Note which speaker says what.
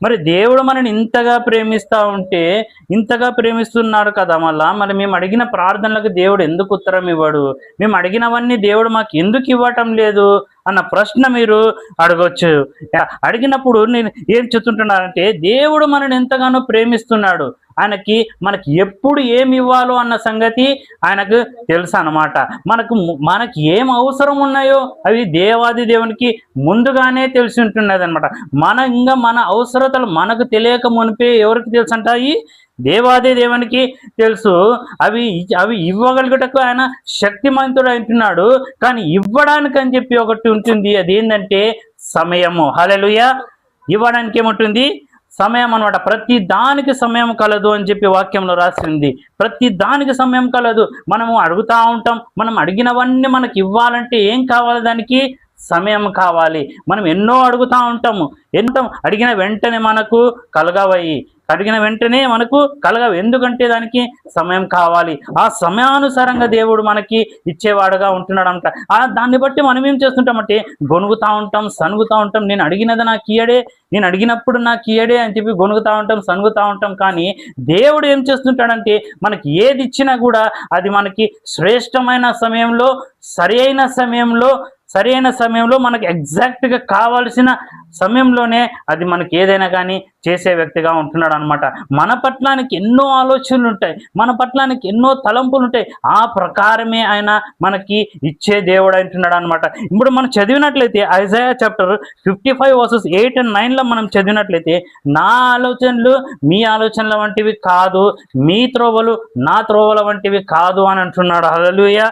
Speaker 1: మరి దేవుడు మనని ఇంతగా ప్రేమిస్తా ఉంటే, ఇంతగా ప్రేమిస్తున్నాడు కదా! మరి మేము అడిగిన ప్రార్థనలకు దేవుడు ఎందుకు ఉత్తరం ఇవ్వడు? మేము అడిగినవన్నీ దేవుడు మాకు ఎందుకు ఇవ్వటం లేదు? అన్న ప్రశ్న మీరు అడగొచ్చు. అడిగినప్పుడు నేను ఏం చెప్తుంటున్నానంటే, దేవుడు మనని ఎంతగానో ప్రేమిస్తున్నాడు. మనకి ఎప్పుడు ఏమి ఇవ్వాలో అన్న సంగతి ఆయనకు తెలుసనమాట. మనకి ఏం అవసరం ఉన్నాయో అవి దేవాది దేవునికి ముందుగానే తెలిసి ఉంటున్నదనమాట. మన అవసరతలు మనకు తెలియక మునిపే ఎవరికి తెలుసంటాయి? దేవాది దేవునికి తెలుసు. అవి అవి ఇవ్వగలుగుటకు ఆయన శక్తిమంతుడు అంటున్నాడు. కానీ ఇవ్వడానికి అని చెప్పి ఒకటి ఉంటుంది. అదేంటంటే సమయము. హల్లెలూయా. ఇవ్వడానికి ఏముంటుంది? సమయం అనమాట. ప్రతి దానికి సమయం కలదు అని చెప్పి వాక్యంలో రాసింది. ప్రతి దానికి సమయం కలదు. మనము అడుగుతా ఉంటాం. మనం అడిగినవన్నీ మనకి ఇవ్వాలంటే ఏం కావాలి? దానికి సమయం కావాలి. మనం ఎన్నో అడుగుతా ఉంటాము. అడిగిన వెంటనే మనకు కలగవయి. అడిగిన వెంటనే మనకు కలగవు. ఎందుకంటే దానికి సమయం కావాలి. ఆ సమయానుసారంగా దేవుడు మనకి ఇచ్చేవాడుగా ఉంటున్నాడంట. దాన్ని బట్టి మనం ఏం చేస్తుంటామంటే గొనుగుతా ఉంటాం, సనుగుతా ఉంటాం. నేను అడిగినది నాకు ఇయ్యడే, నేను అడిగినప్పుడు నాకు ఇయ్యడే అని చెప్పి గొనుగుతా ఉంటాం, సనుగుతా ఉంటాం. కానీ దేవుడు ఏం చేస్తుంటాడంటే మనకి ఏది ఇచ్చినా కూడా అది మనకి శ్రేష్టమైన సమయంలో, సరైన సమయంలో మనకు ఎగ్జాక్ట్గా కావాల్సిన సమయంలోనే అది మనకి ఏదైనా కానీ చేసే వ్యక్తిగా ఉంటున్నాడు అనమాట. మన పట్లానికి ఎన్నో ఆలోచనలు ఉంటాయి, మన పట్లానికి ఎన్నో తలంపులు ఉంటాయి. ఆ ప్రకారమే ఆయన మనకి ఇచ్చే దేవుడు అంటున్నాడు అనమాట. ఇప్పుడు మనం చదివినట్లయితే ఐజాయా చాప్టర్ 55 వర్సెస్ 8 and 9 మనం చదివినట్లయితే, నా ఆలోచనలు మీ ఆలోచనల వంటివి కాదు, మీ త్రోవలు నా త్రోవల వంటివి కాదు అని అంటున్నాడు. హల్లెలూయా.